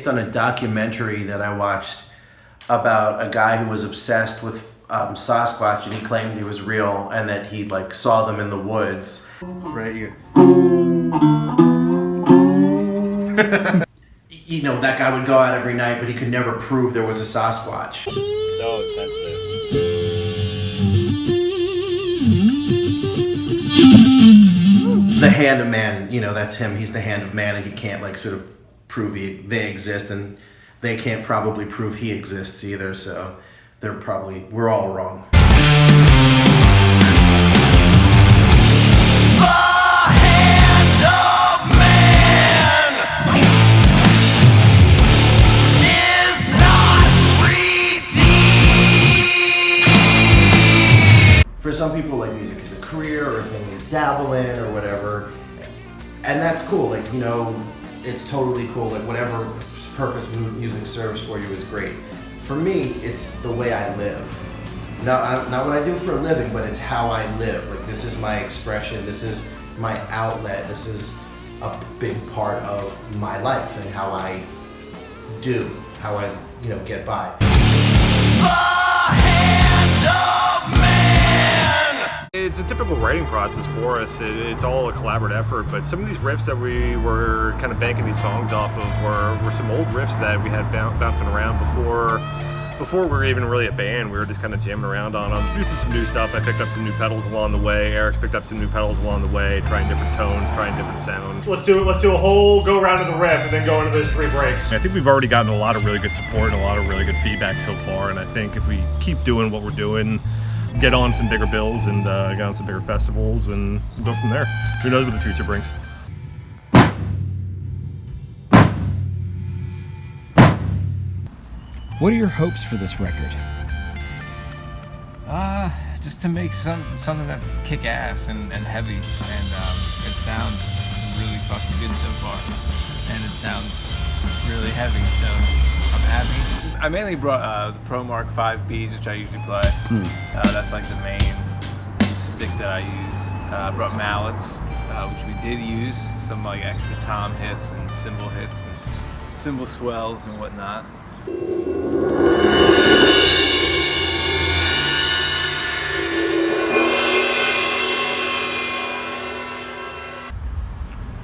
based on a documentary that I watched about a guy who was obsessed with Sasquatch, and he claimed he was real and that he like saw them in the woods. Right here. You know, that guy would go out every night, but he could never prove there was a Sasquatch. So sensitive. The Hand of Man, you know, that's him. He's the Hand of Man, and he can't like sort of prove they exist, and they can't probably prove he exists either. So we're all wrong. For some people, like, music is a career or a thing they dabble in or whatever, and that's cool. Like, you know, it's totally cool. Like, whatever purpose music serves for you is great. For me, it's the way I live. Not what I do for a living, but it's how I live. Like, this is my expression. This is my outlet. This is a big part of my life and how I get by. It's a typical writing process for us. It's all a collaborative effort, but some of these riffs that we were kind of banking these songs off of were some old riffs that we had bouncing around before we were even really a band. We were just kind of jamming around on them, producing some new stuff. I picked up some new pedals along the way. Eric's picked up some new pedals along the way, trying different tones, trying different sounds. Let's do a whole go around of the riff and then go into those 3 breaks. I think we've already gotten a lot of really good support and a lot of really good feedback so far, and I think if we keep doing what we're doing, get on some bigger bills and get on some bigger festivals and go from there. Who knows what the future brings. What are your hopes for this record? Just to make something that kick ass and heavy, and it sounds really fucking good so far, and it sounds really heavy, so I'm happy. I mainly brought the Pro Mark 5Bs, which I usually play. That's like the main stick that I use. I brought mallets, which we did use, some like extra tom hits and cymbal hits and cymbal swells and whatnot.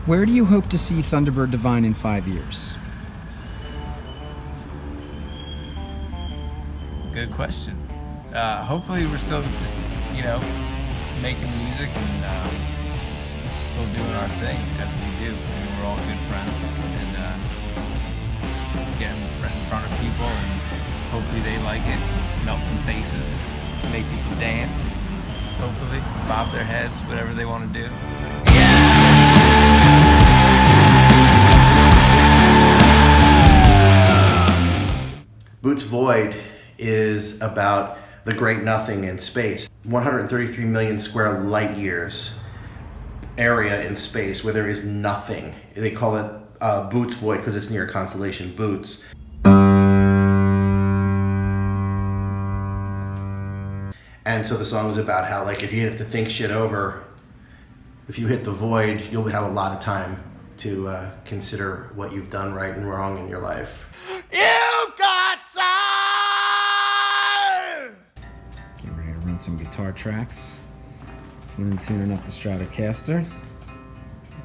Where do you hope to see Thunderbird Divine in 5 years? Good question. Hopefully we're still just, making music and still doing our thing as we do. We're all good friends, and just getting in front of people, and hopefully they like it, melt some faces, make people dance, hopefully bob their heads, whatever they want to do. Boots Void is about the great nothing in space. 133 million square light years area in space where there is nothing. They call it Boots Void because it's near constellation Boots. And so the song is about how, like, if you have to think shit over, if you hit the void, you'll have a lot of time to consider what you've done right and wrong in your life. You've got time! Get ready to run some guitar tracks. Flynn tuning up the Stratocaster.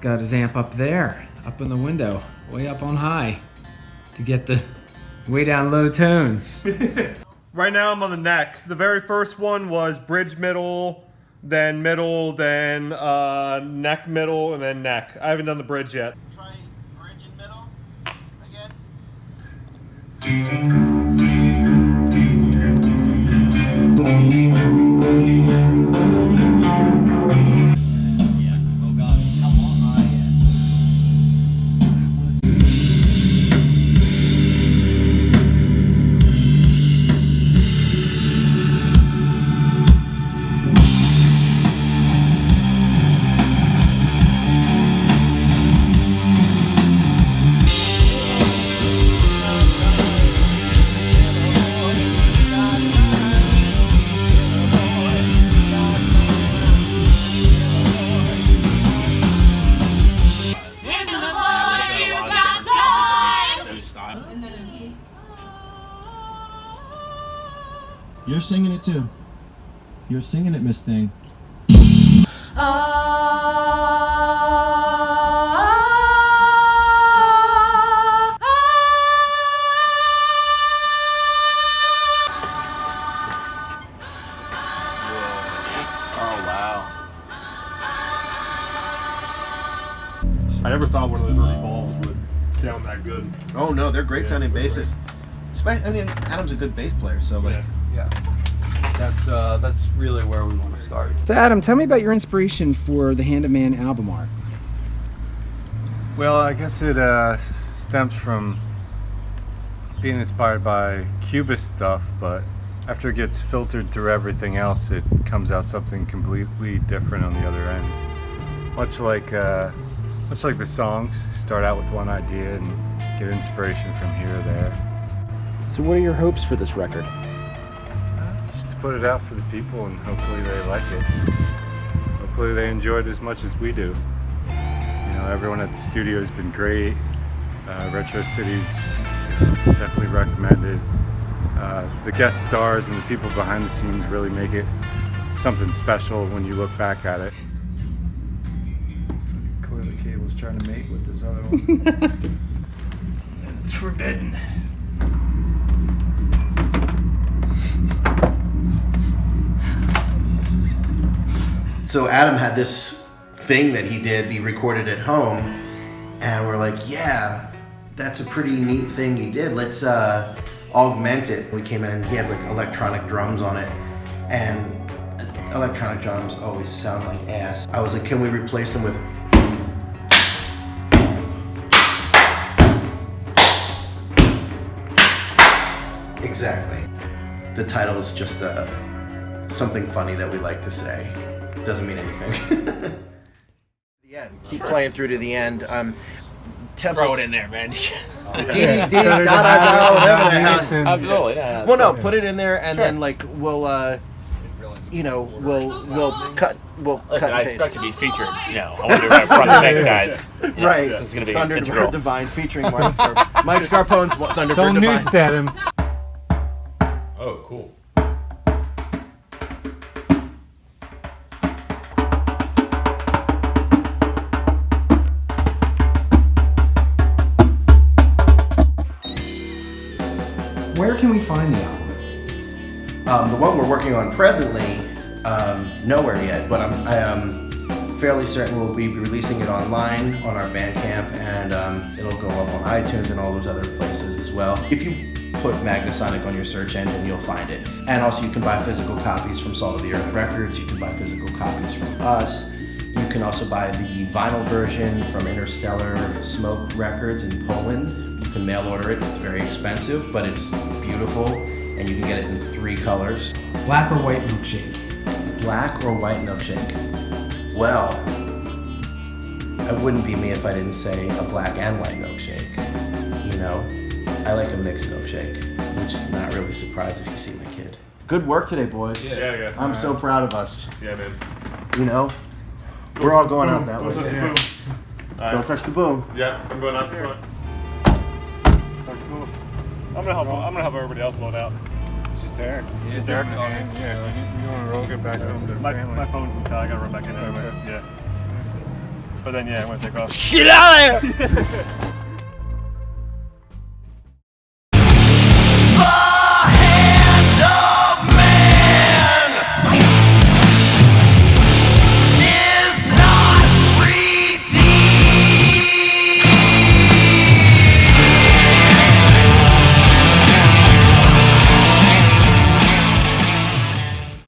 Got his amp up there, up in the window, way up on high, to get the way down low tones. Right now I'm on the neck. The very first one was bridge middle, then neck middle, and then neck. I haven't done the bridge yet. Try bridge and middle again. singing it too. You're singing it, Miss Thing. I never thought one of those early balls would sound that good. Oh no, they're great sounding basses. I mean, Adam's a good bass player, so like, Yeah. That's really where we want to start. So Adam, tell me about your inspiration for the Hand of Man album art. Well, I guess it stems from being inspired by Cubist stuff, but after it gets filtered through everything else, it comes out something completely different on the other end. Much like the songs, start out with one idea and get inspiration from here or there. So what are your hopes for this record? Just to put it out for the people, and hopefully they like it. Hopefully they enjoy it as much as we do. You know, everyone at the studio has been great. Retro City's definitely recommended. The guest stars and the people behind the scenes really make it something special when you look back at it. Coil cable's trying to mate with this other one. It's forbidden. So Adam had this thing that he did, he recorded at home, and we're like, yeah, that's a pretty neat thing he did. Let's augment it. We came in and he had like electronic drums on it, and electronic drums always sound like ass. I was like, can we replace them with exactly. The title is just something funny that we like to say. Doesn't mean anything. The end. Keep playing through to the end. Throw it in there, man. Dee dee dee da da da, whatever the hell. Absolutely, yeah. Well, no, put it in there, and then like we'll cut. Listen, I expect to be featured. You know, I want to be right in front of the next guys. You know, Right. This is going to be Thunderbird integral. Divine featuring Mike Scarpone. Mike Scarpone's Thunderbird Don't Divine. newstat him. Oh, cool. Where can we find the album? The one we're working on presently, nowhere yet, but I am fairly certain we'll be releasing it online on our Bandcamp, and it'll go up on iTunes and all those other places as well. If you put Magnasonic on your search engine, you'll find it. And also you can buy physical copies from Salt of the Earth Records, you can buy physical copies from us. You can also buy the vinyl version from Interstellar Smoke Records in Poland. You can mail order it, it's very expensive, but it's beautiful, and you can get it in 3 colors. Black or white milkshake? Black or white milkshake? Well, it wouldn't be me if I didn't say a black and white milkshake. You know, I like a mixed milkshake, which is not really surprised if you see my kid. Good work today, boys. Yeah. I'm so proud of us. Yeah, man. You know, we're all going out that way. Don't touch the boom. Don't touch the boom. Yeah, I'm going out the front. I'm gonna help everybody else load out. Just Derek. Just Derek? Yeah, you want to roll it back home to the My family. phone's inside. I gotta run back in. Yeah. But then, yeah, I'm gonna take off. Shit out of there!